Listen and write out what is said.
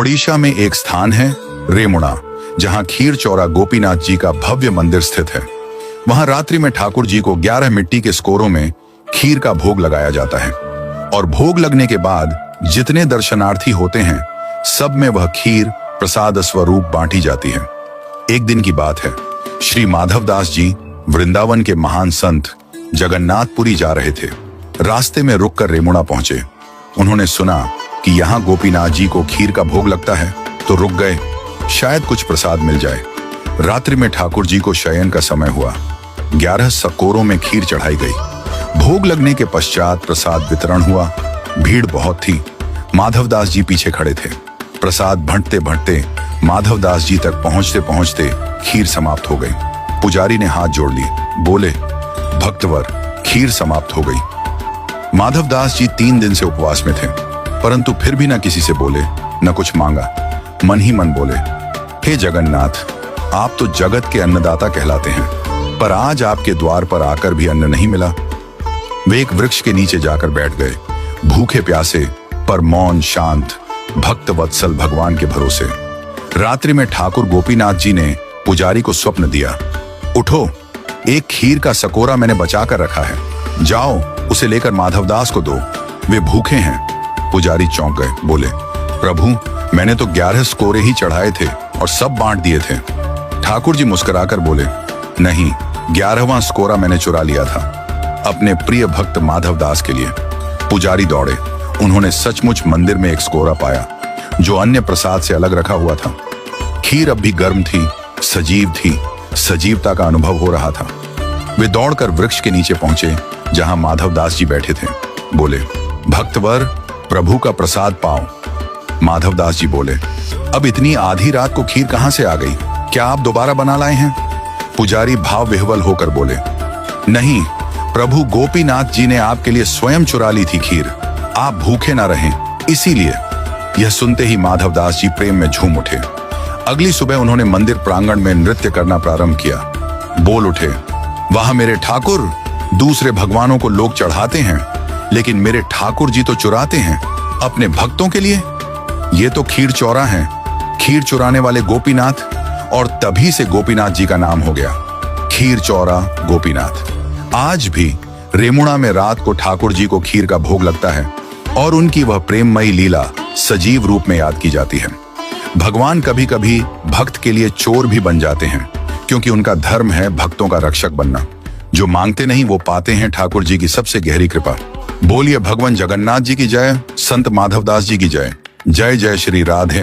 ओडिशा में एक स्थान है रेमुणा, जहां खीर चौरा गोपीनाथ जी का भव्य मंदिर स्थित है। वहां रात्रि में ठाकुर जी को 11 मिट्टी के स्कोरों में खीर का भोग लगाया जाता है और भोग लगने के बाद जितने दर्शनार्थी होते हैं सब में वह खीर प्रसाद स्वरूप बांटी जाती है। एक दिन की बात है, श्री माधवदास जी वृंदावन के महान संत जगन्नाथपुरी जा रहे थे। रास्ते में रुककर रेमुणा पहुंचे। उन्होंने सुना कि यहाँ गोपीनाथ जी को खीर का भोग लगता है, तो रुक गए, शायद कुछ प्रसाद मिल जाए। रात्रि में ठाकुर जी को शयन का समय हुआ। 11 सकोरों में खीर चढ़ाई गई। भोग लगने के पश्चात प्रसाद वितरण हुआ। भीड़ बहुत थी। माधवदास जी पीछे खड़े थे। प्रसाद भंटते भंटते माधवदास जी तक पहुंचते पहुंचते खीर समाप्त हो गई। पुजारी ने हाथ जोड़ लिए, बोले, भक्तवर, खीर समाप्त हो गई। माधवदास जी 3 दिन से उपवास में थे, परंतु फिर भी न किसी से बोले, न कुछ मांगा। मन ही मन बोले, हे जगन्नाथ, आप तो जगत के अन्नदाता कहलाते हैं, पर आज आपके द्वार पर आकर भी अन्न नहीं मिला। वे एक वृक्ष के नीचे जाकर बैठ गए, भूखे प्यासे पर मौन शांत भक्त वत्सल भगवान के भरोसे। रात्रि में ठाकुर गोपीनाथ जी ने पुजारी को स्वप्न दिया, उठो, एक खीर का सकोरा मैंने बचा कर रखा है, जाओ उसे लेकर माधवदास को दो, वे भूखे हैं। पुजारी चौंक गए, बोले, प्रभु, मैंने तो 11 स्कोरे ही चढ़ाए थे और सब बांट दिए थे। ठाकुर जी मुस्कुराकर बोले, नहीं, 11वां स्कोरा मैंने चुरा लिया था, अपने प्रिय भक्त माधवदास के लिए। पुजारी दौड़े। उन्होंने सचमुच मंदिर में एक स्कोरा पाया, जो अन्य प्रसाद से अलग रखा हुआ था। खीर अब भी गर्म थी, सजीव थी, सजीवता का अनुभव हो रहा था। वे दौड़कर वृक्ष के नीचे पहुंचे, जहां माधवदास जी बैठे थे। बोले, भक्तवर, प्रभु का प्रसाद पाओ। माधवदास जी बोले, अब इतनी आधी रात को खीर कहां से आ गई? क्या आप दोबारा बना लाए हैं? पुजारी भाव विह्वल होकर बोले, नहीं, प्रभु गोपीनाथ जी ने आपके लिए स्वयं चुरा ली थी खीर, आप भूखे ना रहें, इसीलिए। यह सुनते ही माधवदास जी प्रेम में झूम उठे। अगली सुबह उन्होंने मंदिर प्रांगण में नृत्य करना प्रारंभ किया। बोल उठे, वाह मेरे ठाकुर, दूसरे भगवानों को लोग चढ़ाते हैं, लेकिन मेरे ठाकुर जी तो चुराते हैं अपने भक्तों के लिए। ये तो खीर चौरा है, खीर चुराने वाले गोपीनाथ। और तभी से गोपीनाथ जी का नाम हो गया, खीर चौरा गोपीनाथ। आज भी रेमुणा में रात को ठाकुर जी को खीर का भोग लगता है और उनकी वह प्रेममयी लीला सजीव रूप में याद की जाती है। भगवान कभी कभी भक्त के लिए चोर भी बन जाते हैं, क्योंकि उनका धर्म है भक्तों का रक्षक बनना। जो मांगते नहीं वो पाते हैं ठाकुर जी की सबसे गहरी कृपा। बोलिए भगवान जगन्नाथ जी की जय, संत माधवदास जी की जय। जय जय श्री राधे।